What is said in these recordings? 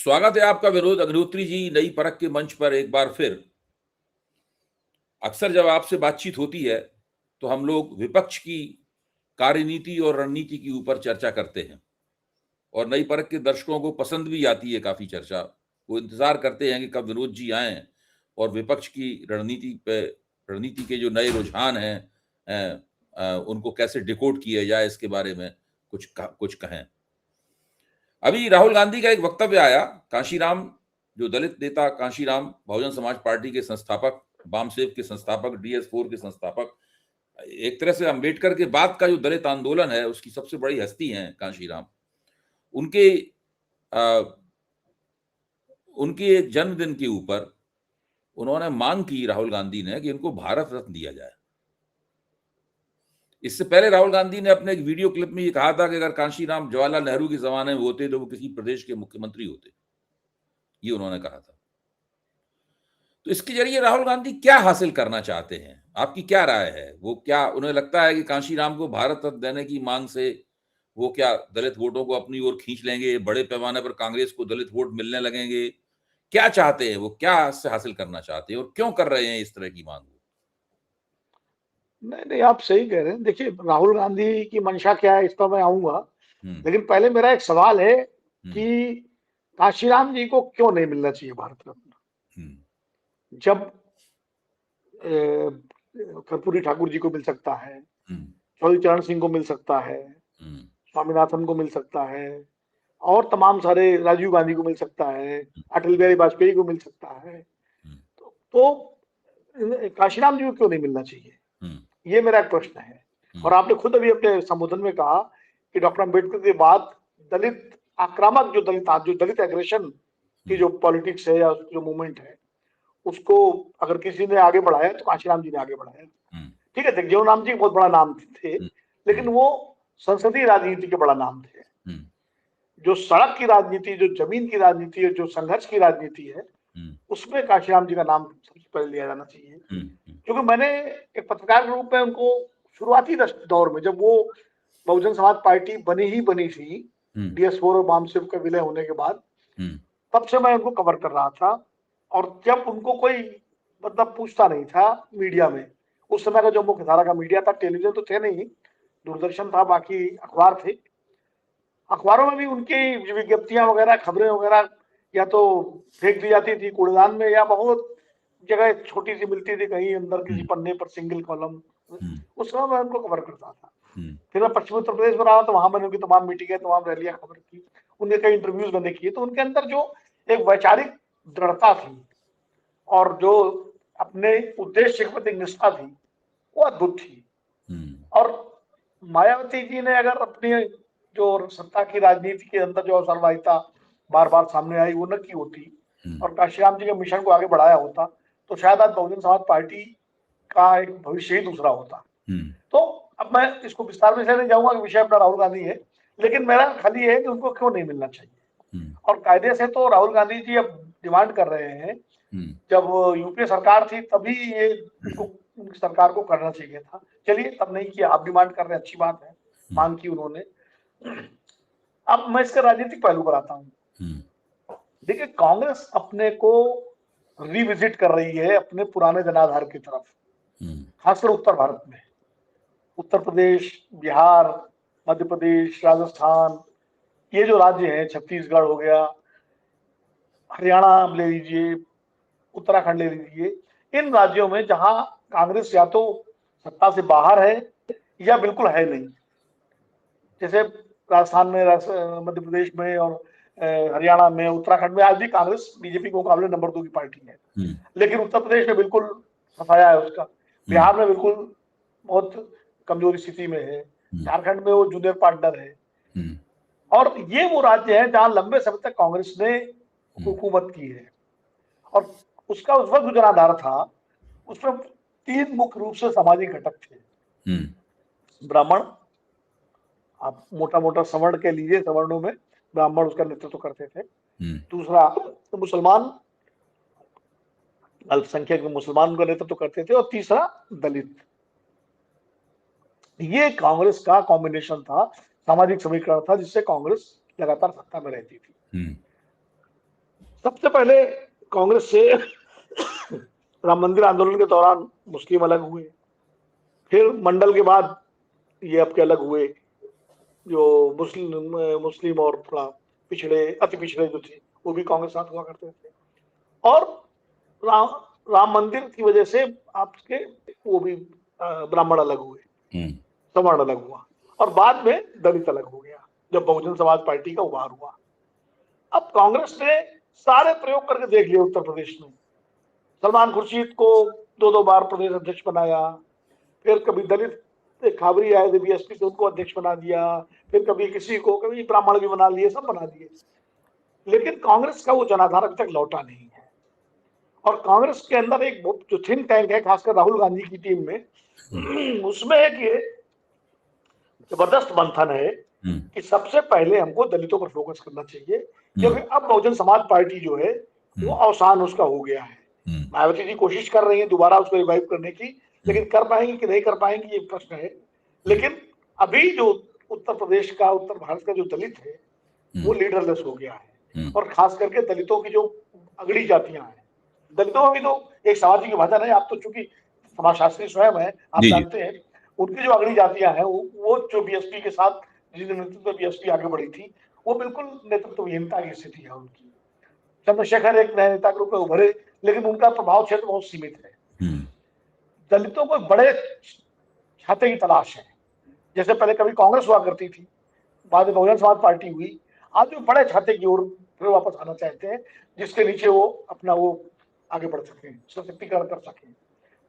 स्वागत है आपका विनोद अग्निहोत्री जी नई परख के मंच पर एक बार फिर। अक्सर जब आपसे बातचीत होती है तो हम लोग विपक्ष की कार्यनीति और रणनीति के ऊपर चर्चा करते हैं और नई परख के दर्शकों को पसंद भी आती है काफी चर्चा। वो इंतजार करते हैं कि कब विनोद जी आएं और विपक्ष की रणनीति के जो नए रुझान हैं उनको कैसे डिकोड किया जाए इसके बारे में कुछ कहें। अभी राहुल गांधी का एक वक्तव्य आया। कांशीराम, जो दलित नेता कांशीराम, बहुजन समाज पार्टी के संस्थापक, वामसेव के संस्थापक, DS4 के संस्थापक, एक तरह से अंबेडकर के बाद का जो दलित आंदोलन है उसकी सबसे बड़ी हस्ती हैं कांशीराम। उनके जन्मदिन के ऊपर उन्होंने मांग की, राहुल गांधी ने, कि इनको भारत रत्न दिया जाए। इससे पहले राहुल गांधी ने अपने एक वीडियो क्लिप में ये कहा था कि अगर कांशीराम जवाहरलाल नेहरू के जमाने में होते तो वो किसी प्रदेश के मुख्यमंत्री होते, ये उन्होंने कहा था। तो इसके जरिए राहुल गांधी क्या हासिल करना चाहते हैं, आपकी क्या राय है? वो क्या, उन्हें लगता है कि कांशीराम को भारत रत्न देने की मांग से वो क्या दलित वोटों को अपनी ओर खींच लेंगे, बड़े पैमाने पर कांग्रेस को दलित वोट मिलने लगेंगे? क्या चाहते हैं वो, क्या इससे हासिल करना चाहते हैं और क्यों कर रहे हैं इस तरह की मांग? नहीं, आप सही कह रहे हैं। देखिए, राहुल गांधी की मंशा क्या है इस पर मैं आऊंगा, लेकिन पहले मेरा एक सवाल है कि कांशीराम जी को क्यों नहीं मिलना चाहिए भारत रत्न? जब कर्पूरी ठाकुर जी को मिल सकता है, चौधरी चरण सिंह को मिल सकता है, स्वामीनाथन को मिल सकता है, और तमाम सारे, राजीव गांधी को मिल सकता है, अटल बिहारी वाजपेयी को मिल सकता है, तो कांशीराम जी को क्यों नहीं मिलना चाहिए? ये मेरा एक प्रश्न है। और आपने खुद अभी अपने संबोधन में कहा कि डॉक्टर अंबेडकर के बाद दलित आक्रामक, जो दलित एग्रेशन की जो पॉलिटिक्स है या जो मूवमेंट है, उसको अगर किसी ने आगे बढ़ाया तो कांशीराम जी ने आगे बढ़ाया। ठीक है, जगजीवन राम जी बहुत बड़ा नाम थे, लेकिन वो संसदीय राजनीति के बड़ा नाम थे। जो सड़क की राजनीति, जो जमीन की राजनीति है, जो संघर्ष की राजनीति है, उसमें कांशीराम जी का नाम सबसे पहले लिया जाना चाहिए। क्योंकि मैंने एक पत्रकार के रूप में उनको शुरुआती दौर में, जब वो बहुजन समाज पार्टी बनी थी, DS4 और वामसेव का विलय होने के बाद, तब से मैं उनको कवर कर रहा था। और जब उनको कोई मतलब पूछता नहीं था मीडिया में, उस समय का जो मुख्य धारा का मीडिया था, टेलीविजन तो थे नहीं, दूरदर्शन था, बाकी अखबार थे, अखबारों में भी उनकी विज्ञप्तियां वगैरह, खबरें वगैरह या तो फेंक दी जाती थी कूड़ेदान में, या बहुत जगह छोटी सी मिलती थी कहीं अंदर किसी पन्ने पर, सिंगल कॉलम। उस समय मैं उनको कवर करता था। फिर मैं पश्चिमी उत्तर प्रदेश में रहा, तो वहां मैंने उनकी तमाम मीटिंगें, तमाम रैलियां कवर की, उनके कई इंटरव्यूज मैंने किए। तो उनके अंदर जो एक वैचारिक दृढ़ता थी और जो अपने उद्देश्य के प्रति निष्ठा थी, वो अद्भुत थी। और मायावती जी ने अगर अपनी जो सत्ता की राजनीति के अंदर जो असरवाहिता बार बार सामने आई, वो न की होती और कांशीराम जी के मिशन को आगे बढ़ाया होता, तो शायद आज बहुजन समाज पार्टी का एक भविष्य ही दूसरा होता। तो अब मैं इसको विस्तार में से नहीं जाऊंगा कि विषय अपना राहुल गांधी है, लेकिन मेरा खाली है कि उनको क्यों नहीं मिलना चाहिए। और कायदे से तो राहुल गांधी जी अब डिमांड कर रहे हैं, जब यूपीए सरकार थी तभी ये उनकी सरकार को करना चाहिए था। चलिए, तब नहीं किया, आप डिमांड कर रहे हैं, अच्छी बात है, मांग की उन्होंने। अब मैं इसके राजनीतिक पहलू पर आता हूँ। देखिए, कांग्रेस अपने को रिविजिट कर रही है अपने पुराने जनाधार की तरफ, खासकर उत्तर भारत में। उत्तर प्रदेश, बिहार, मध्य प्रदेश, राजस्थान, ये जो राज्य हैं, छत्तीसगढ़ हो गया, हरियाणा ले लीजिए, उत्तराखंड ले लीजिए, इन राज्यों में जहां कांग्रेस या तो सत्ता से बाहर है या बिल्कुल है नहीं, जैसे राजस्थान में, मध्य प्रदेश में और हरियाणा में, उत्तराखंड में, आज भी कांग्रेस बीजेपी के मुकाबले नंबर 2 की पार्टी है। लेकिन उत्तर प्रदेश में बिल्कुल सफाया है उसका, बिहार में बिल्कुल बहुत कमजोरी स्थिति में है, झारखंड में वो जूनियर पार्टनर है। और ये वो राज्य है जहां लंबे समय तक कांग्रेस ने हुकूमत की है। और उसका उस वक्त जो जनाधार था, उसमें 3 मुख्य रूप से सामाजिक घटक थे। ब्राह्मण, आप मोटा मोटा सवर्ण के लीजिए, सवर्णों में ब्राह्मण उसका नेतृत्व करते थे। दूसरा, तो मुसलमान, अल्पसंख्यक मुसलमान का नेतृत्व करते थे। और तीसरा, दलित। ये कांग्रेस का कॉम्बिनेशन था, सामाजिक समीकरण था, जिससे कांग्रेस लगातार सत्ता में रहती थी। सबसे पहले कांग्रेस से राम मंदिर आंदोलन के दौरान मुस्लिम अलग हुए, फिर मंडल के बाद ये आपके अलग हुए, जो मुस्लिम और थोड़ा पिछड़े, अति पिछड़े जो थे वो भी कांग्रेस साथ हुआ करते थे, और राम मंदिर की वजह से आपके वो भी ब्राह्मण अलग हुए, सवर्ण अलग हुआ, और बाद में दलित अलग हो गया जब बहुजन समाज पार्टी का उभार हुआ। अब कांग्रेस ने सारे प्रयोग करके देख लिए उत्तर प्रदेश में। सलमान खुर्शीद को 2 बार प्रदेश अध्यक्ष बनाया, फिर कभी दलित खाबरी आए थे बीएसपी से, उनको अध्यक्ष बना दिया, फिर कभी किसी को, कभी ब्राह्मण भी बना लिए, सब बना दिए, लेकिन कांग्रेस का वो जनाधार अभी तक लौटा नहीं है। और कांग्रेस के अंदर एक जो थिंक टैंक है, खासकर राहुल गांधी की टीम में, उसमें एक ये जबरदस्त मंथन है कि सबसे पहले हमको दलितों पर फोकस करना चाहिए, क्योंकि अब बहुजन समाज पार्टी जो है वो अवसान उसका हो गया है। मायावती जी कोशिश कर रही है दोबारा उसको रिवाइव करने की, लेकिन कर पाएंगे कि नहीं कर पाएंगे ये प्रश्न है। लेकिन अभी जो उत्तर प्रदेश का, उत्तर भारत का जो दलित है वो लीडरलेस हो गया है, और खास करके दलितों की जो अगड़ी जातियां हैं, दलितों में भी तो एक सामाजिक विभाजन है। आप तो चूंकि समाजशास्त्री स्वयं है, आप जानते हैं उनकी जो अगड़ी जातियां हैं वो जो बीएसपी के साथ, जिनके नेतृत्व में बीएसपी आगे बढ़ी थी, वो बिल्कुल नेतृत्वहीनता की स्थिति है उनकी। चंद्रशेखर एक नए नेता के रूप में उभरे, लेकिन उनका प्रभाव क्षेत्र बहुत सीमित है। दलितों को बड़े छाते की तलाश है, जैसे पहले कभी कांग्रेस हुआ करती थी, बाद में बहुजन समाज पार्टी हुई, आज वो बड़े छाते की ओर फिर वापस आना चाहते हैं, जिसके नीचे वो अपना वो आगे बढ़ सके, सशक्तिकरण कर सके।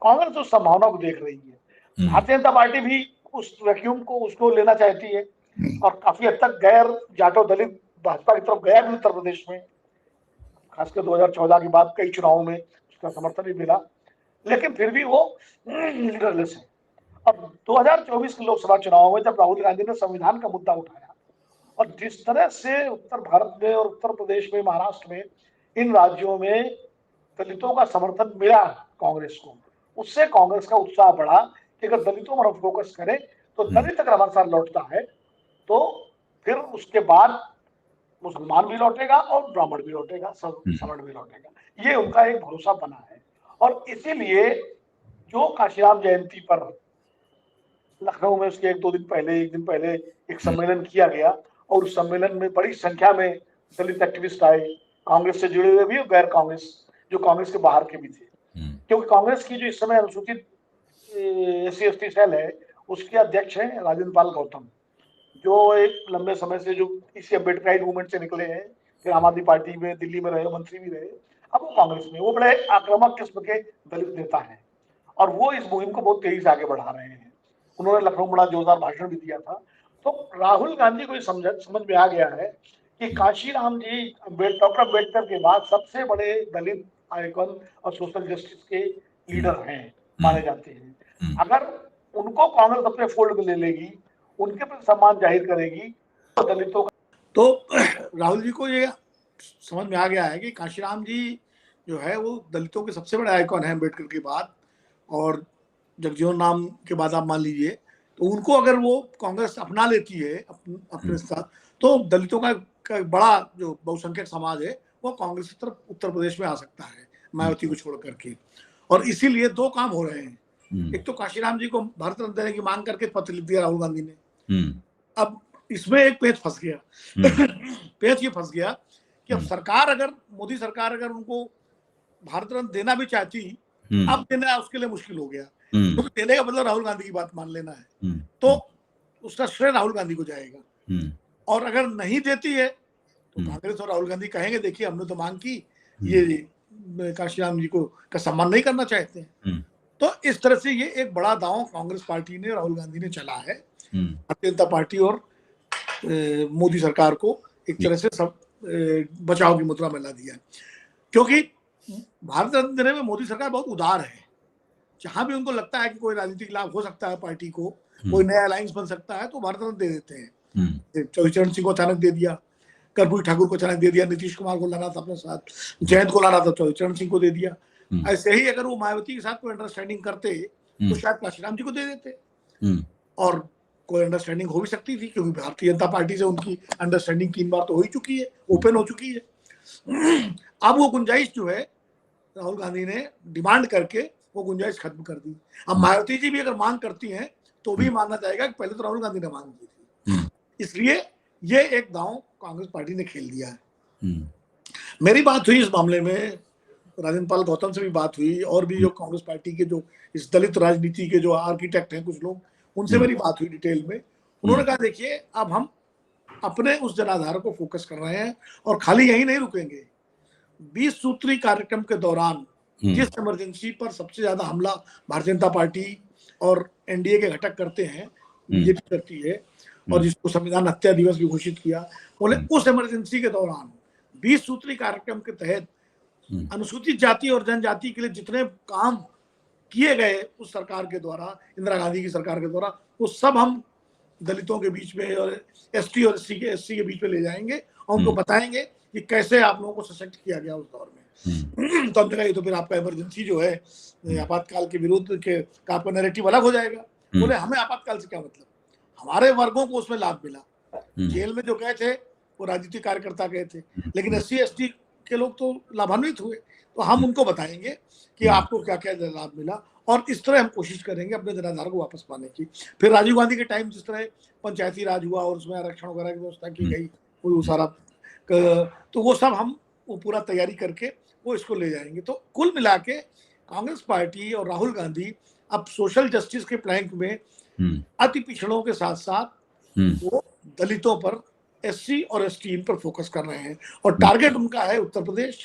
कांग्रेस उस संभावना को देख रही है। भारतीय जनता पार्टी भी उस वैक्यूम को, उसको लेना चाहती है, और काफी हद तक गैर जाटो दलित भाजपा की तरफ गया भी उत्तर प्रदेश में, खासकर 2014 के बाद कई चुनावों में उसका समर्थन भी मिला, लेकिन फिर भी वो लीडरलेस है। अब 2024 के लोकसभा चुनाव में जब राहुल गांधी ने संविधान का मुद्दा उठाया, और जिस तरह से उत्तर भारत में और उत्तर प्रदेश में, महाराष्ट्र में, इन राज्यों में दलितों का समर्थन मिला कांग्रेस को, उससे कांग्रेस का उत्साह बढ़ा कि अगर दलितों पर हम फोकस करें तो दलित अगर हमारे साथ लौटता है तो फिर उसके बाद मुसलमान भी लौटेगा और ब्राह्मण भी लौटेगा, सवर्ण भी लौटेगा। ये उनका एक भरोसा बना है। और इसीलिए जो काशीराम जयंती पर लखनऊ में उसके एक दिन पहले एक सम्मेलन किया गया, और उस सम्मेलन में बड़ी संख्या में दलित एक्टिविस्ट आए, कांग्रेस से जुड़े हुए भी और गैर कांग्रेस, जो कांग्रेस के बाहर के भी थे, क्योंकि कांग्रेस की जो इस समय अनुसूचित SC/ST सेल है, उसके अध्यक्ष हैं राजेंद्र पाल गौतम, जो एक लंबे समय से जो इसी अम्बेडकराइट मूवमेंट से निकले हैं, फिर आम आदमी पार्टी में दिल्ली में रहे, मंत्री भी रहे, अब वो कांग्रेस में, वो बड़े आक्रामक किस्म के दलित नेता हैं, और वो इस मुहिम को बहुत तेजी से आगे बढ़ा रहे हैं। उन्होंने लखनऊ बड़ा जोरदार भाषण भी दिया था। तो राहुल गांधी को समझ में आ गया है कि काशीराम जी डॉक्टर अम्बेडकर के बाद सबसे बड़े दलित आइकन और सोशल जस्टिस के लीडर हैं, माने जाते हैं। अगर उनको कांग्रेस अपने फोल्ड में ले लेगी, उनके प्रति सम्मान जाहिर करेगी, तो दलितों का, तो राहुल जी को ये समझ में आ गया है कि काशीराम जी जो है वो दलितों के सबसे बड़े आइकॉन है अम्बेडकर के बाद, और जगजीवन राम के बाद आप मान लीजिए, तो उनको अगर वो कांग्रेस अपना लेती है अपने साथ, तो दलितों का बड़ा जो बहुसंख्यक समाज है वो कांग्रेस की तरफ उत्तर प्रदेश में आ सकता है, मायावती को छोड़ करके। और इसीलिए 2 काम हो रहे हैं। एक तो काशीराम जी को भारत रत्न देने की मांग करके पत्र लिख दिया राहुल गांधी ने। अब इसमें एक पेच फंस गया। पेच ये फंस गया कि अब सरकार, अगर मोदी सरकार अगर उनको भारत रत्न देना भी चाहती, अब देना उसके लिए मुश्किल हो गया, क्योंकि देने का मतलब राहुल गांधी की बात मान लेना है, तो उसका श्रेय राहुल गांधी को जाएगा। और अगर नहीं देती है तो कांग्रेस और राहुल गांधी कहेंगे देखिए हमने तो मांग की, ये काशीराम जी को का सम्मान नहीं करना चाहते हैं। तो इस तरह से ये एक बड़ा दांव कांग्रेस पार्टी ने, राहुल गांधी ने चला है भारतीय जनता पार्टी और मोदी सरकार को एक तरह से सब बचाव की मुद्रा में ला दिया, क्योंकि भारत रत्न देने में मोदी सरकार बहुत उदार है। जहां भी उनको लगता है कि कोई राजनीतिक लाभ हो सकता है पार्टी को, कोई नया अलायंस बन सकता है, तो भारत रत्न दे देते हैं। चौधरी सिंह को अचानक दे दिया, कर्पूरी ठाकुर को अचानक दे दिया, नीतीश कुमार को लाना था अपने साथ, जयंत को लाना था, चौधरी सिंह को दे दिया। ऐसे ही अगर वो मायावती के साथ कोई अंडरस्टैंडिंग करते तो शायद काशीराम जी को दे देते, और कोई अंडरस्टैंडिंग हो भी सकती थी, क्योंकि भारतीय जनता पार्टी से उनकी अंडरस्टैंडिंग 3 बार तो हो ही चुकी है, ओपन हो चुकी है। अब वो गुंजाइश जो है राहुल गांधी ने डिमांड करके वो गुंजाइश खत्म कर दी। अब मायावती जी भी अगर मांग करती हैं तो भी मानना जाएगा कि पहले तो राहुल गांधी ने मांग की थी, इसलिए ये एक दांव कांग्रेस पार्टी ने खेल दिया है। मेरी बात हुई इस मामले में, राजेंद्र पाल गौतम से भी बात हुई, और भी जो कांग्रेस पार्टी के जो इस दलित राजनीति के जो आर्किटेक्ट हैं कुछ लोग, उनसे मेरी बात हुई डिटेल में। उन्होंने कहा देखिए अब हम अपने उस जनाधार को फोकस कर रहे हैं और खाली यही नहीं रुकेंगे। 20 सूत्री कार्यक्रम के दौरान जिस इमरजेंसी पर सबसे ज्यादा हमला भारतीय जनता पार्टी और एनडीए के घटक करते हैं, बीजेपी करती है, और जिसको संविधान हत्या दिवस भी घोषित किया, बोले उस इमरजेंसी के दौरान 20 सूत्री कार्यक्रम के तहत अनुसूचित जाति और जनजाति के लिए जितने काम किए गए उस सरकार के द्वारा, इंदिरा गांधी की सरकार के द्वारा, वो सब हम दलितों के बीच में और एसटी और एससी के बीच में ले जाएंगे और उनको बताएंगे कि कैसे आप लोगों को सशक्त किया गया उस दौर में। तो हमने कहा ये तो फिर आपका इमरजेंसी जो है आपातकाल के विरुद्ध के का आपका नैरेटिव अलग हो जाएगा। बोले हमें आपातकाल से क्या मतलब, हमारे वर्गों को उसमें लाभ मिला। जेल में जो गए थे वो राजनीतिक कार्यकर्ता गए थे, लेकिन एससी एसटी के लोग तो लाभान्वित हुए। तो हम उनको बताएंगे कि आपको क्या क्या लाभ मिला, और इस तरह हम कोशिश करेंगे अपने जनाधार को वापस पाने की। फिर राजीव गांधी के टाइम जिस तरह पंचायती राज हुआ और उसमें आरक्षण वगैरह की व्यवस्था की गई, वो सारा तो वो सब हम वो पूरा तैयारी करके वो इसको ले जाएंगे। तो कुल मिला के कांग्रेस पार्टी और राहुल गांधी अब सोशल जस्टिस के प्लैंक में अति पिछड़ों के साथ साथ वो दलितों पर, एससी और एसटी पर फोकस कर रहे हैं, और टारगेट उनका है उत्तर प्रदेश,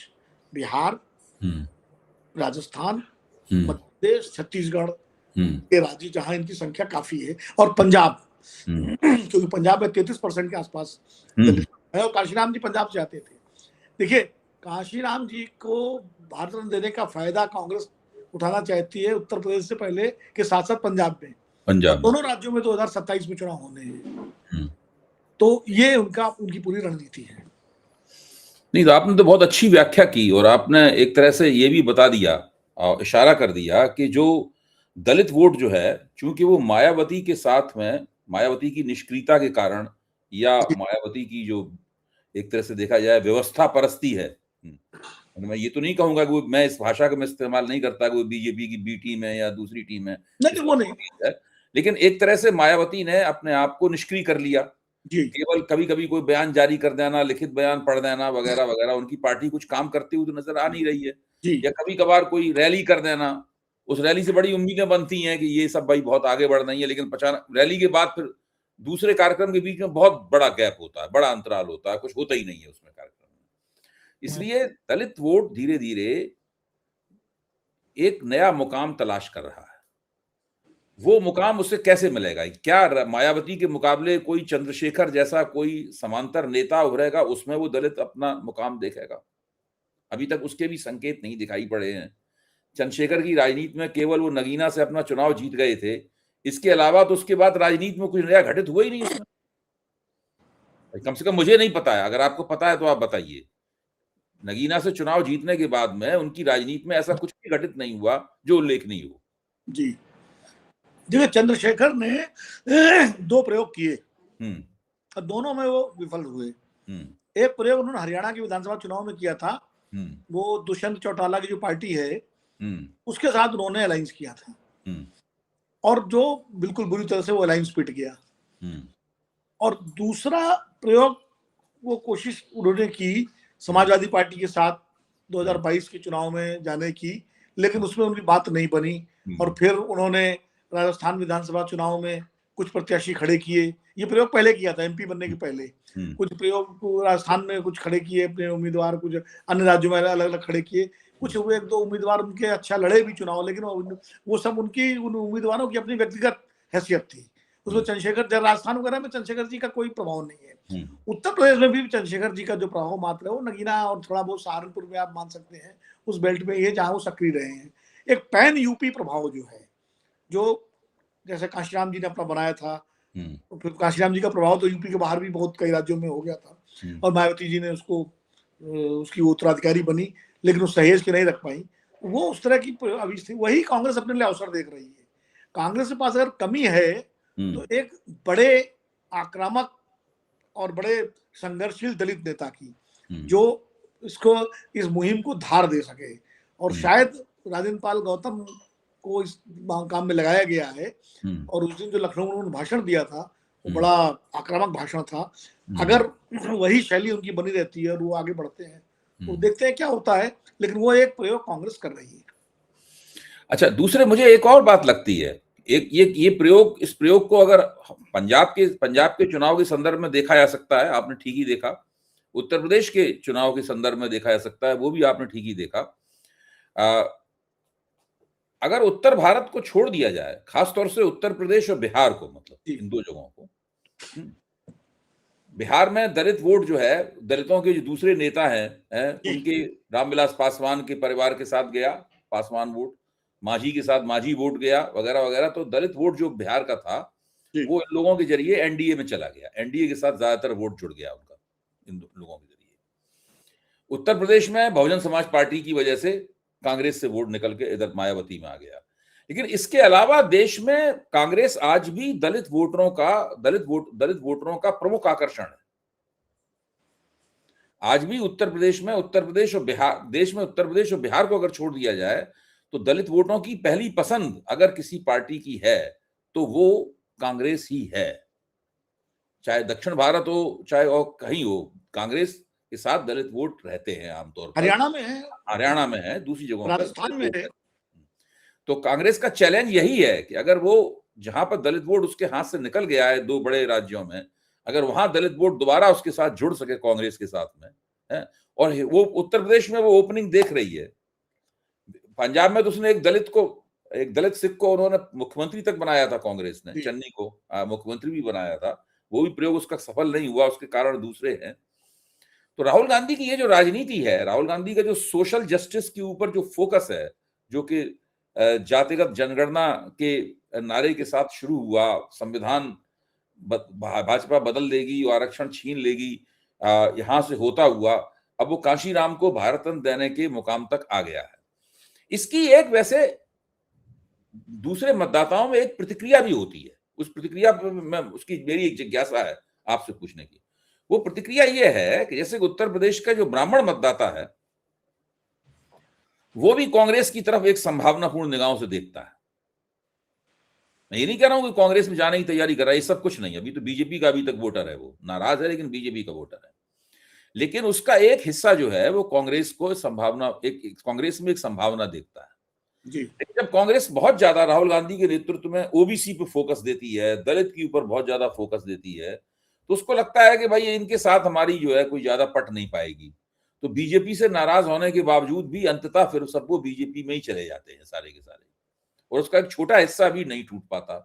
बिहार, राजस्थान, मध्य प्रदेश, छत्तीसगढ़ के राज्य जहां इनकी संख्या काफी है, और पंजाब, क्योंकि पंजाब में 33% के आसपास दलित है, और काशीराम जी पंजाब से आते थे। देखिए काशीराम जी को भारत रत्न देने का फायदा कांग्रेस उठाना चाहती है उत्तर प्रदेश से पहले के साथ साथ पंजाब में, दोनों राज्यों में 2027 में चुनाव होने हैं। तो ये उनकी पूरी रणनीति है। नहीं, तो आपने तो बहुत अच्छी व्याख्या की, और आपने एक तरह से ये भी बता दिया और इशारा कर दिया कि जो दलित वोट जो है, चूंकि वो मायावती के साथ में, मायावती की निष्क्रियता के कारण, या मायावती की जो एक तरह से देखा जाए व्यवस्था परस्ती है, मैं ये तो नहीं कहूंगा कि मैं इस भाषा का मैं इस्तेमाल नहीं करता कि वो बीजेपी की बी टीम है या दूसरी टीम है, नहीं वो नहीं है, लेकिन एक तरह से मायावती ने अपने आप को निष्क्रिय कर लिया। केवल कभी कभी कोई बयान जारी कर देना, लिखित बयान पढ़ देना वगैरह वगैरह, उनकी पार्टी कुछ काम करती हुई तो नजर आ नहीं रही है। या कभी कभार कोई रैली कर देना, उस रैली से बड़ी उम्मीदें बनती हैं कि ये सब भाई बहुत आगे बढ़ रही है, लेकिन रैली के बाद फिर दूसरे कार्यक्रम के बीच में बहुत बड़ा गैप होता है, बड़ा अंतराल होता है, कुछ होता ही नहीं है उसमें कार्यक्रम में। इसलिए दलित वोट धीरे धीरे एक नया मुकाम तलाश कर रहा है। वो मुकाम उससे कैसे मिलेगा? क्या मायावती के मुकाबले कोई चंद्रशेखर जैसा कोई समांतर नेता उभरेगा, उसमें वो दलित अपना मुकाम देखेगा? अभी तक उसके भी संकेत नहीं दिखाई पड़े हैं। चंद्रशेखर की राजनीति में केवल वो नगीना से अपना चुनाव जीत गए थे, इसके अलावा तो उसके बाद राजनीति में कुछ नया घटित हुआ ही नहीं उसमें। कम से कम मुझे नहीं पता है, अगर आपको पता है तो आप बताइए। नगीना से चुनाव जीतने के बाद में उनकी राजनीति में ऐसा कुछ भी घटित नहीं हुआ जो उल्लेखनीय हो। जी देखिए, चंद्रशेखर ने 2 प्रयोग किए और दोनों में वो विफल हुए। एक प्रयोग उन्होंने हरियाणा के विधानसभा चुनाव में किया था, वो दुष्यंत चौटाला की जो पार्टी है उसके साथ उन्होंने अलायंस किया था, और जो बिल्कुल बुरी तरह से वो अलायंस पिट गया। और दूसरा प्रयोग वो कोशिश उन्होंने की समाजवादी पार्टी के साथ 2022 के चुनाव में जाने की, लेकिन उसमें उनकी बात नहीं बनी, और फिर उन्होंने राजस्थान विधानसभा चुनाव में कुछ प्रत्याशी खड़े किए। ये प्रयोग पहले किया था, एमपी बनने के पहले कुछ प्रयोग राजस्थान में कुछ खड़े किए अपने उम्मीदवार, कुछ अन्य राज्यों में अलग अलग खड़े किए, कुछ हुए 1-2 उम्मीदवार उनके अच्छा लड़े भी चुनाव, लेकिन वो सब उनकी उन उम्मीदवारों की अपनी व्यक्तिगत हैसियत थी। उसमें चंद्रशेखर, राजस्थान वगैरह में चंद्रशेखर जी का कोई प्रभाव नहीं है। उत्तर प्रदेश में भी चंद्रशेखर जी का जो प्रभाव मात्र है वो नगीना और थोड़ा बहुत सहारनपुर में आप मान सकते हैं, उस बेल्ट में ये जहां वो सक्रिय रहे हैं। एक पैन यूपी प्रभाव जो है, जो जैसे काशीराम जी ने अपना बनाया था, तो फिर काशीराम जी का प्रभाव तो यूपी के बाहर भी बहुत कई राज्यों में हो गया था, और मायावती जी ने उसको उसकी उत्तराधिकारी बनी, लेकिन उस सहेज के नहीं रख पाई। वो उस तरह की अभी थी, वही कांग्रेस अपने लिए अवसर देख रही है। कांग्रेस के पास अगर कमी है तो एक बड़े आक्रामक और बड़े संघर्षशील दलित नेता की, जो इसको, इस मुहिम को धार दे सके। और शायद राजेंद्र पाल गौतम को इस काम में लगाया गया है। और उस दिन जो लखनऊ में उन्होंने भाषण दिया था वो बड़ा आक्रामक भाषण था। अगर वही शैली उनकी बनी रहती है और वो आगे बढ़ते हैं तो देखते हैं क्या होता है, लेकिन वो एक प्रयोग कांग्रेस कर रही है। अच्छा, दूसरे मुझे एक और बात लगती है, एक ये प्रयोग, इस प्रयोग को अगर पंजाब के चुनाव के संदर्भ में देखा जा सकता है, आपने ठीक ही देखा। उत्तर प्रदेश के चुनाव के संदर्भ में देखा जा सकता है, वो भी आपने ठीक ही देखा। अगर उत्तर भारत को छोड़ दिया जाए, खासतौर से उत्तर प्रदेश और बिहार को, मतलब इन दो जगहों को, बिहार में दलित वोट जो है, दलितों के जो दूसरे नेता हैं उनके, रामविलास पासवान के परिवार के साथ गया पासवान वोट, माझी के साथ माझी वोट गया, वगैरह वगैरह। तो दलित वोट जो बिहार का था वो इन लोगों के जरिए एनडीए में चला गया, एनडीए के साथ ज्यादातर वोट जुड़ गया उनका इन लोगों के जरिए। उत्तर प्रदेश में बहुजन समाज पार्टी की वजह से कांग्रेस से वोट निकल के इधर मायावती में आ गया। लेकिन इसके अलावा देश में कांग्रेस आज भी दलित वोटरों का प्रमुख आकर्षण है। आज भी उत्तर प्रदेश और बिहार को अगर छोड़ दिया जाए तो दलित वोटरों की पहली पसंद अगर किसी पार्टी की है तो वो कांग्रेस ही है। चाहे दक्षिण भारत हो, चाहे और कहीं हो, कांग्रेस के साथ दलित वोट रहते हैं आमतौर पर। हरियाणा में है, दूसरी जगहों पर राजस्थान में है। तो कांग्रेस का चैलेंज यही है कि अगर वो, जहां पर दलित वोट उसके हाथ से निकल गया है दो बड़े राज्यों में, अगर वहां दलित वोट दोबारा उसके साथ जुड़ सके कांग्रेस के साथ में है, और वो उत्तर प्रदेश में वो ओपनिंग देख रही है। पंजाब में तो उसने एक दलित सिख को उन्होंने मुख्यमंत्री तक बनाया था कांग्रेस ने, चन्नी को मुख्यमंत्री भी बनाया था, वो भी प्रयोग उसका सफल नहीं हुआ, उसके कारण दूसरे हैं। तो राहुल गांधी की ये जो राजनीति है, राहुल गांधी का जो सोशल जस्टिस के ऊपर जो फोकस है, जो कि जातिगत जनगणना के नारे के साथ शुरू हुआ, संविधान भाजपा बदल देगी और आरक्षण छीन लेगी, यहां से होता हुआ अब वो कांशीराम को भारत रत्न देने के मुकाम तक आ गया है। इसकी एक, वैसे दूसरे मतदाताओं में एक प्रतिक्रिया भी होती है। उस प्रतिक्रिया में उसकी मेरी एक जिज्ञासा है आपसे पूछने की। वो प्रतिक्रिया ये है कि जैसे उत्तर प्रदेश का जो ब्राह्मण मतदाता है वो भी कांग्रेस की तरफ एक संभावनापूर्ण निगाहों से देखता है। मैं ये नहीं कह रहा हूं कि कांग्रेस में जाने की तैयारी कर रहा है, ये सब कुछ नहीं है। अभी तो बीजेपी का अभी तक वोटर है, वो नाराज है, लेकिन बीजेपी का वोटर है। लेकिन उसका एक हिस्सा जो है वो कांग्रेस को कांग्रेस में एक संभावना देखता है जी। जब कांग्रेस बहुत ज्यादा राहुल गांधी के नेतृत्व में ओबीसी पे फोकस देती है, दलित के ऊपर बहुत ज्यादा फोकस देती है, तो उसको लगता है कि भाई इनके साथ हमारी जो है कोई ज्यादा पट नहीं पाएगी। तो बीजेपी से नाराज होने के बावजूद भी अंततः फिर सब वो बीजेपी में ही चले जाते हैं सारे के सारे, और उसका एक छोटा हिस्सा भी नहीं टूट पाता।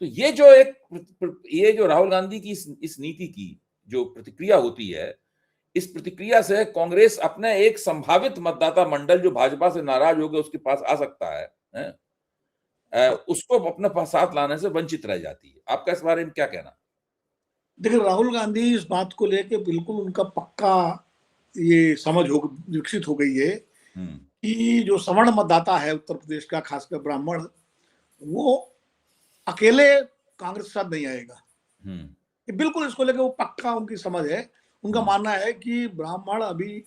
तो ये जो राहुल गांधी की इस नीति की जो प्रतिक्रिया होती है, इस प्रतिक्रिया से कांग्रेस अपने एक संभावित मतदाता मंडल जो भाजपा से नाराज हो गए उसके पास आ सकता है, उसको अपने साथ लाने से वंचित रह जाती है। आपका इस बारे में क्या कहना? देखिए, राहुल गांधी इस बात को लेके बिल्कुल उनका पक्का ये समझ विकसित हो गई है कि जो सवर्ण मतदाता है उत्तर प्रदेश का, खासकर ब्राह्मण, वो अकेले कांग्रेस के साथ नहीं आएगा। बिल्कुल इसको लेकर वो पक्का उनकी समझ है। उनका मानना है कि ब्राह्मण अभी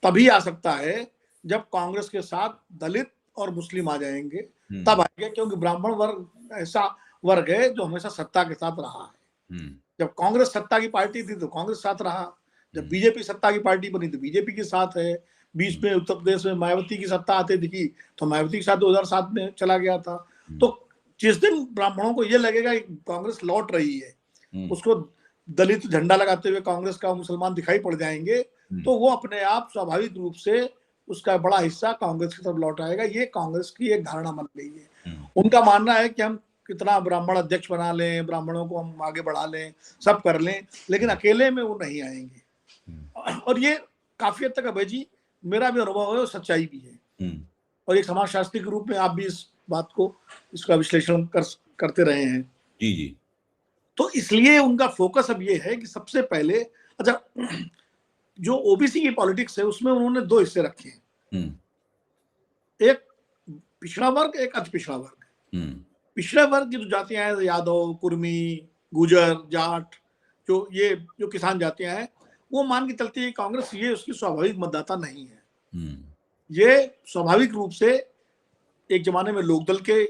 तभी आ सकता है जब कांग्रेस के साथ दलित और मुस्लिम आ जाएंगे, तब आएंगे, क्योंकि ब्राह्मण वर्ग ऐसा वर्ग है जो हमेशा सत्ता के साथ रहा है। जब कांग्रेस सत्ता की पार्टी थी तो कांग्रेस साथ रहा, जब बीजेपी सत्ता की पार्टी बनी तो बीजेपी के साथ है। बीच में उत्तर प्रदेश में मायावती की सत्ता आती दिखी तो मायावती के साथ 2007 में चला गया था। तो जिस दिन ब्राह्मणों को ये लगेगा कि कांग्रेस लौट रही है, उसको दलित झंडा लगाते हुए कांग्रेस का मुसलमान दिखाई पड़ जाएंगे, तो वो अपने आप स्वाभाविक रूप से उसका बड़ा हिस्सा कांग्रेस की तरफ लौट आएगा। ये कांग्रेस की एक धारणा बन गई है। उनका मानना है कि हम कितना ब्राह्मण अध्यक्ष बना लें, ब्राह्मणों को हम आगे बढ़ा लें, सब कर लें, लेकिन अकेले में वो नहीं आएंगे। और ये काफी हद तक अभय जी मेरा भी अनुभव है और सच्चाई भी है। और एक समाजशास्त्री के रूप में आप भी इस बात को, इसका विश्लेषण करते रहे हैं। जी जी। तो इसलिए उनका फोकस अब ये है कि सबसे पहले, अच्छा, जो ओबीसी की पॉलिटिक्स है उसमें उन्होंने दो हिस्से रखे हैं, एक पिछड़ा वर्ग, एक अति पिछड़ा वर्ग। पिछड़ा वर्ग की जो जातियां हैं, यादव, कुर्मी, गुजर, जाट, जो किसान जातियां हैं, वो मान के चलती है कांग्रेस ये उसकी स्वाभाविक मतदाता नहीं है। ये स्वाभाविक रूप से एक जमाने में लोकदल के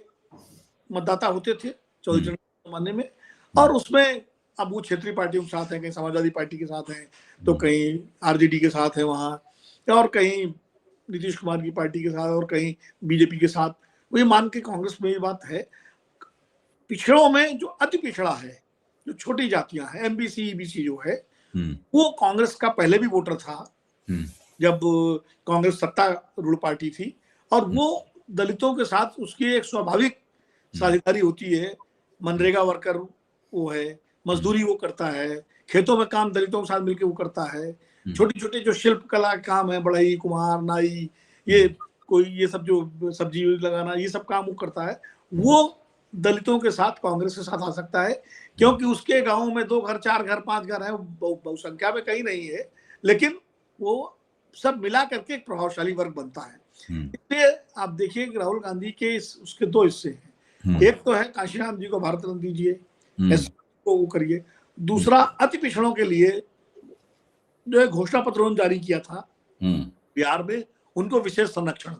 मतदाता होते थे, चौधरी चरण के जमाने में, और उसमें अब वो क्षेत्रीय पार्टियों के साथ हैं, कहीं समाजवादी पार्टी के साथ हैं, तो कहीं आरजेडी के साथ है वहाँ, और कहीं नीतीश कुमार की पार्टी के साथ, और कहीं बीजेपी के साथ। वो ये मान के कांग्रेस में ये बात है, पिछड़ों में जो अति पिछड़ा है, जो छोटी जातियां हैं, एमबीसी ईबीसी जो है, वो कांग्रेस का पहले भी वोटर था जब कांग्रेस सत्तारूढ़ पार्टी थी, और वो दलितों के साथ उसकी एक स्वाभाविक साझेदारी होती है। मनरेगा वर्कर वो है, मजदूरी वो करता है, खेतों में काम दलितों के साथ मिलकर वो करता है, छोटे छोटे जो शिल्प कला काम है, बढ़ई, कुम्हार, नाई, ये कोई ये सब जो सब्जी लगाना, ये सब काम वो करता है, वो दलितों के साथ कांग्रेस के साथ आ सकता है, क्योंकि उसके गांव में 2 घर, 4 घर, 5 घर हैं, बहुसंख्या में कहीं नहीं है, लेकिन वो सब मिला करके एक प्रभावशाली वर्ग बनता है। इसलिए आप देखिए कि राहुल गांधी के उसके 2 हिस्से हैं। एक तो है काशीराम जी को भारत रत्न दीजिए, एस को वो करिए। दूसरा अति पिछड़ों के लिए जो है घोषणा पत्र उन्होंने जारी किया था बिहार में, उनको विशेष संरक्षण,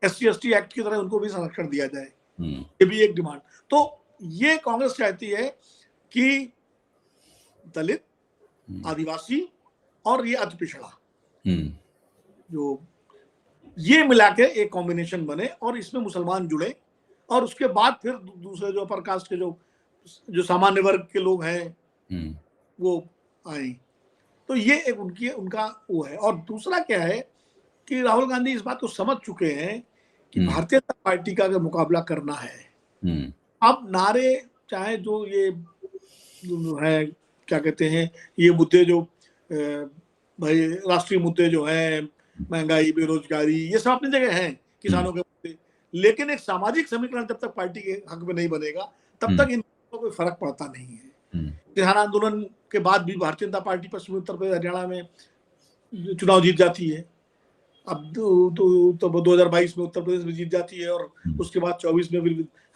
SC/ST एक्ट की तरह उनको भी संरक्षण दिया जाए, ये भी एक डिमांड। तो ये कांग्रेस चाहती है कि दलित, आदिवासी और ये अति पिछड़ा जो ये मिला के एक कॉम्बिनेशन बने, और इसमें मुसलमान जुड़े, और उसके बाद फिर दूसरे जो अपर कास्ट के जो सामान्य वर्ग के लोग हैं वो आए। तो ये एक उनका वो है। और दूसरा क्या है कि राहुल गांधी इस बात को समझ चुके हैं कि भारतीय जनता पार्टी का अगर मुकाबला करना है, अब नारे चाहे जो ये है क्या कहते हैं, ये मुद्दे जो भाई राष्ट्रीय मुद्दे जो हैं, महंगाई, बेरोजगारी, ये सब अपनी जगह हैं, किसानों के मुद्दे, लेकिन एक सामाजिक समीकरण जब तक पार्टी के हक में नहीं बनेगा तब तक इन कोई फर्क पड़ता नहीं है। किसान आंदोलन के बाद भी भारतीय जनता पार्टी पश्चिमी उत्तर प्रदेश, हरियाणा में चुनाव जीत जाती है। अब तो 2022 में उत्तर प्रदेश में जीत जाती है, और उसके बाद 24 में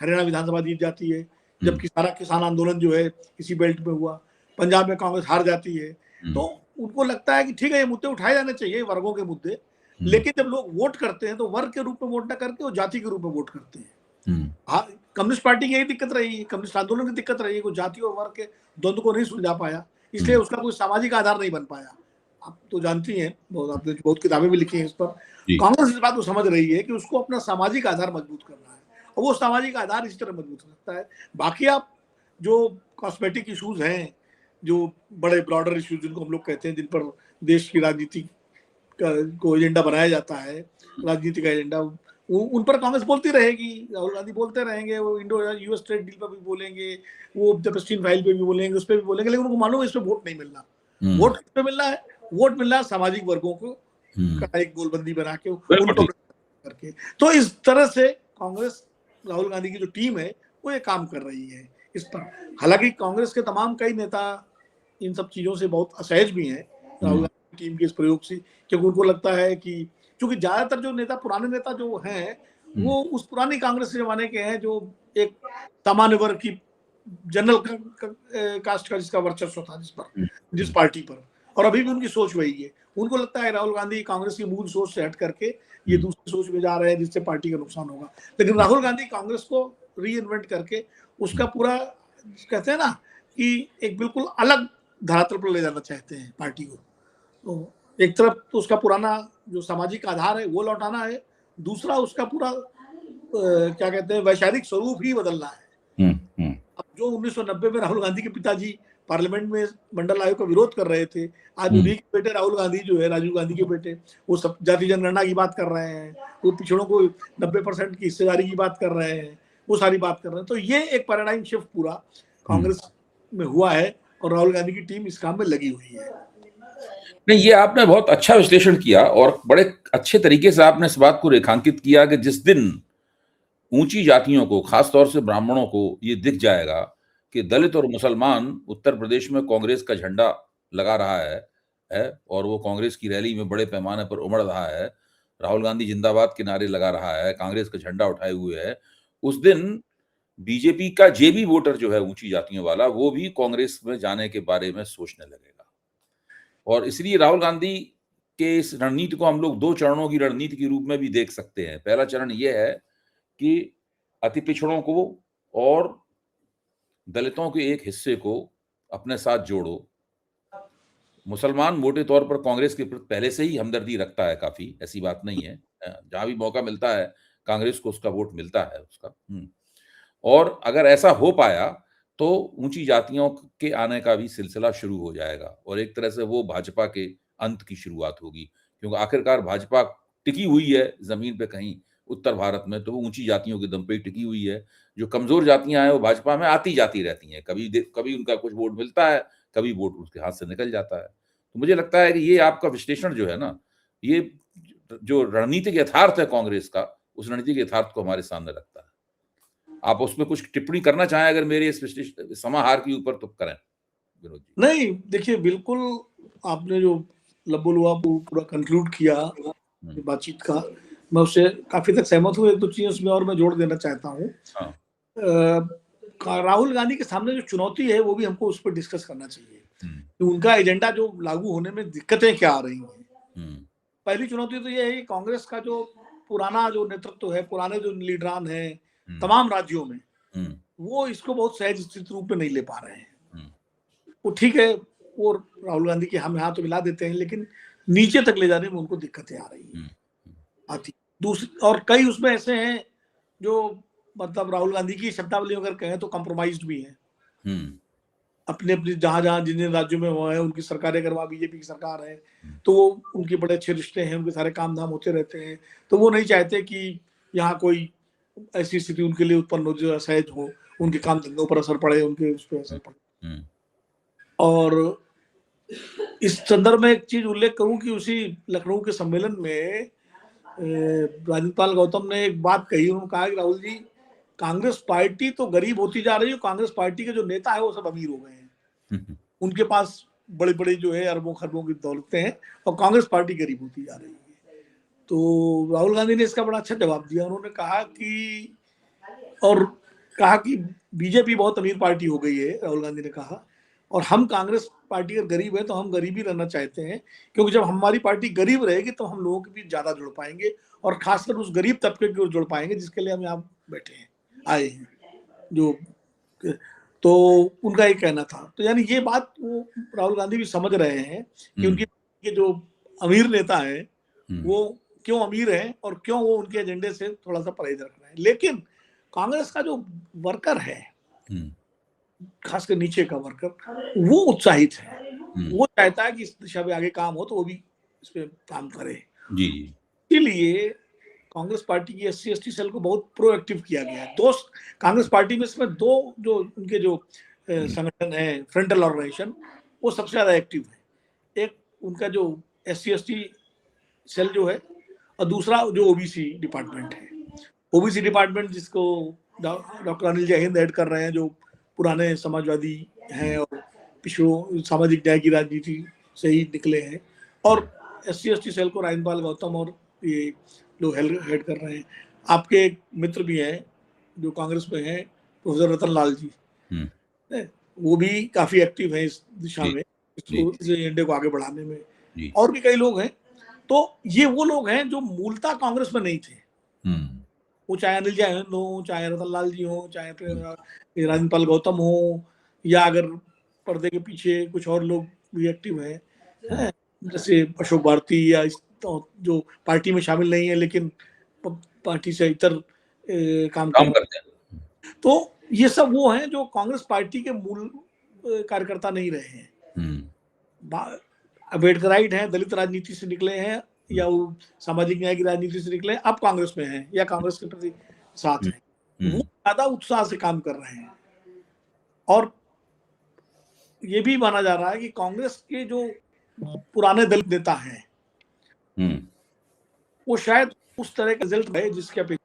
हरियाणा विधानसभा जीत जाती है, जबकि सारा किसान आंदोलन जो है इसी बेल्ट में हुआ। पंजाब में कांग्रेस हार जाती है। तो उनको लगता है कि ठीक है, ये मुद्दे उठाए जाने चाहिए, वर्गों के मुद्दे, लेकिन जब लोग वोट करते हैं तो वर्ग के रूप में वोट न करके वो जाति के रूप में वोट करते हैं। हाँ, कम्युनिस्ट पार्टी की यही दिक्कत रही है, कम्युनिस्ट आंदोलन की दिक्कत रही है, कोई जाति और वर्ग के द्वंद्व को नहीं सुलझा पाया, इसलिए उसका कोई सामाजिक आधार नहीं बन पाया। आप तो जानती हैं, आपने बहुत किताबें भी लिखी हैं इस पर। कांग्रेस इस बात को समझ रही है कि उसको अपना सामाजिक आधार मजबूत करना है, और वो सामाजिक आधार इसी तरह मजबूत हो सकता है। बाकी आप जो कॉस्मेटिक इश्यूज हैं, जो बड़े ब्रॉडर इश्यूज जिनको हम लोग कहते हैं, जिन पर देश की राजनीति को एजेंडा बनाया जाता है, राजनीति का एजेंडा, उन पर कांग्रेस बोलती रहेगी, राहुल गांधी बोलते रहेंगे, वो इंडो यूएस ट्रेड डील पर भी बोलेंगे, वो जबस्टिन फाइल पे भी बोलेंगे, उस पर भी बोलेंगे, लेकिन उनको मालूम है इस पर वोट नहीं मिलना। वोट किस पे मिलना है? वोट मिलना है सामाजिक वर्गों को एक गोलबंदी बना के उनको करके। तो इस तरह से कांग्रेस, राहुल गांधी की जो टीम है वो ये काम कर रही है इस पर। हालांकि कांग्रेस के तमाम कई नेता इन सब चीजों से बहुत असहज भी हैं, राहुल गांधी की टीम के इस प्रयोग से, क्योंकि उनको लगता है कि क्योंकि ज्यादातर जो नेता, पुराने नेता जो हैं, वो उस पुरानी कांग्रेस के जमाने के हैं, जो एक सामान्य वर्ग की जनरल कास्ट का जिसका वर्चस्व था जिस पार्टी पर, और अभी भी उनकी सोच वही है। उनको लगता है राहुल गांधी कांग्रेस की मूल सोच से हट करके ये दूसरी सोच में जा रहे हैं, जिससे पार्टी का नुकसान होगा। लेकिन राहुल गांधी कांग्रेस को री इन्वेंट करके उसका पूरा, कहते हैं ना कि एक बिल्कुल अलग धरातल पर ले जाना चाहते हैं पार्टी को। तो एक तरफ तो उसका पुराना जो सामाजिक आधार है वो लौटाना है, दूसरा उसका पूरा क्या कहते हैं, वैचारिक स्वरूप ही बदलना है। अब जो 1990 में राहुल गांधी के पिताजी पार्लियामेंट में मंडल आयोग का विरोध कर रहे थे, आज उन्हीं के बेटे राहुल गांधी जो है, राजीव गांधी के बेटे, वो सब जाति जनगणना की बात कर रहे हैं, वो पिछड़ों को 90% की हिस्सेदारी की बात कर रहे हैं, वो सारी बात कर रहे हैं। तो ये एक पैराडाइम शिफ्ट पूरा कांग्रेस में हुआ है, और राहुल गांधी की टीम इस काम में लगी हुई है। नहीं, ये आपने बहुत अच्छा विश्लेषण किया, और बड़े अच्छे तरीके से आपने इस बात को रेखांकित किया कि जिस दिन ऊंची जातियों को, खासतौर से ब्राह्मणों को, ये दिख जाएगा कि दलित और मुसलमान उत्तर प्रदेश में कांग्रेस का झंडा लगा रहा है और वो कांग्रेस की रैली में बड़े पैमाने पर उमड़ रहा है, राहुल गांधी जिंदाबाद के नारे लगा रहा है, कांग्रेस का झंडा उठाए हुए है, उस दिन बीजेपी का जेबी वोटर जो है ऊंची जातियों वाला, वो भी कांग्रेस में जाने के बारे में सोचने लगेगा। और इसलिए राहुल गांधी के इस रणनीति को हम लोग 2 चरणों की रणनीति के रूप में भी देख सकते हैं। पहला चरण ये है कि अति पिछड़ों को और दलितों के एक हिस्से को अपने साथ जोड़ो। मुसलमान मोटे तौर पर कांग्रेस के प्रति पहले से ही हमदर्दी रखता है काफ़ी, ऐसी बात नहीं है। जहाँ भी मौका मिलता है, कांग्रेस को उसका वोट मिलता है उसका। और अगर ऐसा हो पाया, तो ऊँची जातियों के आने का भी सिलसिला शुरू हो जाएगा और एक तरह से वो भाजपा के अंत की शुरुआत होगी। क्योंकि आखिरकार भाजपा टिकी हुई है ज़मीन पे कहीं उत्तर भारत में, तो वो ऊँची जातियों के दम पे ही टिकी हुई है। जो कमज़ोर जातियाँ हैं, वो भाजपा में आती-जाती रहती हैं। कभी उनका कुछ वोट मिलता है, कभी वोट उसके हाथ से निकल जाता है। तो मुझे लगता है कि ये आपका विश्लेषण जो है ना, ये जो रणनीतिक यथार्थ है कांग्रेस का, उस रणनीतिक यथार्थ को हमारे सामने रखता है। आप उसमें कुछ टिप्पणी करना चाहें अगर मेरे इस समाहार के ऊपर, तो करें विनोद जी। नहीं, देखिए बिल्कुल आपने जो लबो-लुआब पूरा कंक्लूड किया बातचीत का, मैं उससे काफी तक सहमत हूँ। एक दो चीजें उसमें और मैं जोड़ देना चाहता हूँ। राहुल गांधी के सामने जो चुनौती है वो भी हमको उस पर डिस्कस करना चाहिए कि उनका एजेंडा जो लागू होने में दिक्कतें क्या आ रही हैं। पहली चुनौती तो ये है कि कांग्रेस का जो पुराना जो नेतृत्व है, पुराने जो लीडरान हैं तमाम राज्यों में, वो इसको बहुत सहज स्थित रूप में नहीं ले पा रहे हैं। वो ठीक है, वो राहुल गांधी के हम हाथ तो मिला देते हैं, लेकिन नीचे तक ले जाने में उनको दिक्कतें आ रही हैं आती। दूसरी और कई उसमें ऐसे हैं जो मतलब राहुल गांधी की शब्दावली अगर कहें तो कॉम्प्रोमाइज्ड भी हैं। अपने अपने जहां जिन जिन राज्यों में वो है, उनकी सरकारें अगर वहां बीजेपी की सरकार है, तो वो उनके बड़े अच्छे रिश्ते हैं, उनके सारे काम धाम होते रहते हैं, तो वो नहीं चाहते कि यहाँ कोई ऐसी स्थिति उनके लिए उत्पन्न हो जो असहज हो, उनके काम धंधों पर असर पड़े, उनके उस पर असर पड़े। और इस संदर्भ में एक चीज उल्लेख करूं कि उसी लखनऊ के सम्मेलन में राज्यपाल गौतम ने एक बात कही। उन्होंने कहा कि राहुल जी, कांग्रेस पार्टी तो गरीब होती जा रही है, कांग्रेस पार्टी के जो नेता है वो सब अमीर हो गए हैं, उनके पास बड़ी बड़ी जो है अरबों खरबों की दौलतें हैं और कांग्रेस पार्टी गरीब होती जा रही है। तो राहुल गांधी ने इसका बड़ा अच्छा जवाब दिया। उन्होंने कहा कि बीजेपी बहुत अमीर पार्टी हो गई है, राहुल गांधी ने कहा, और हम कांग्रेस पार्टी अगर गरीब है तो हम गरीब ही रहना चाहते हैं, क्योंकि जब हमारी पार्टी गरीब रहेगी तो हम लोगों के बीच ज्यादा जुड़ पाएंगे और खासकर उस गरीब तबके की ओर जुड़ पाएंगे जिसके लिए हम यहाँ बैठे हैं, आए हैं। जो तो उनका ये कहना था। तो यानी ये बात वो राहुल गांधी भी समझ रहे हैं कि उनके जो अमीर नेता है वो क्यों अमीर है और क्यों वो उनके एजेंडे से थोड़ा सा परहेज रख रहे हैं। लेकिन कांग्रेस का जो वर्कर है, खासकर नीचे का वर्कर, वो उत्साहित है। वो चाहता है कि इस दिशा में आगे काम हो, तो वो भी इस पे काम करे। जी। इसीलिए कांग्रेस पार्टी की SC/ST सेल को बहुत प्रोएक्टिव किया गया है। कांग्रेस पार्टी में इसमें दो जो उनके जो संगठन है, फ्रंटल ऑर्गेनाइजेशन, वो सबसे ज्यादा एक्टिव है। एक उनका जो SC/ST सेल जो है, और दूसरा जो OBC डिपार्टमेंट है। OBC डिपार्टमेंट जिसको डॉक्टर अनिल जैहिंद हेड कर रहे हैं, जो पुराने समाजवादी हैं और पिछड़ों सामाजिक न्याय की राजनीति से ही निकले हैं। और SC/ST सेल को राज्यपाल गौतम और ये लोग हेड कर रहे हैं। आपके एक मित्र भी हैं जो कांग्रेस में हैं, प्रोफेसर रतन लाल जी, वो भी काफी एक्टिव है इस दिशा में, इस एजेंडे को आगे बढ़ाने में। और भी कई लोग हैं। तो ये वो लोग हैं जो मूलतः कांग्रेस में नहीं थे। वो चाहे अनिल जैहिंद हो, चाहे रतन लाल जी हो, चाहे राज्यपाल गौतम हो, या अगर पर्दे के पीछे कुछ और लोग भी एक्टिव हैं, जैसे अशोक भारती, या जो पार्टी में शामिल नहीं है लेकिन पार्टी से इतर काम करते हैं। तो ये सब वो हैं जो कांग्रेस पार्टी के मूल कार्यकर्ता नहीं रहे हैं। अम्बेडकराइट हैं, दलित राजनीति से निकले हैं, या वो सामाजिक न्याय की राजनीति से निकले, अब कांग्रेस में हैं या कांग्रेस के प्रति साथ हैं, वो ज्यादा उत्साह से काम कर रहे हैं। और ये भी माना जा रहा है कि कांग्रेस के जो पुराने दलित नेता हैं, वो शायद उस तरह का रिजल्ट है जिसके अपेक्षा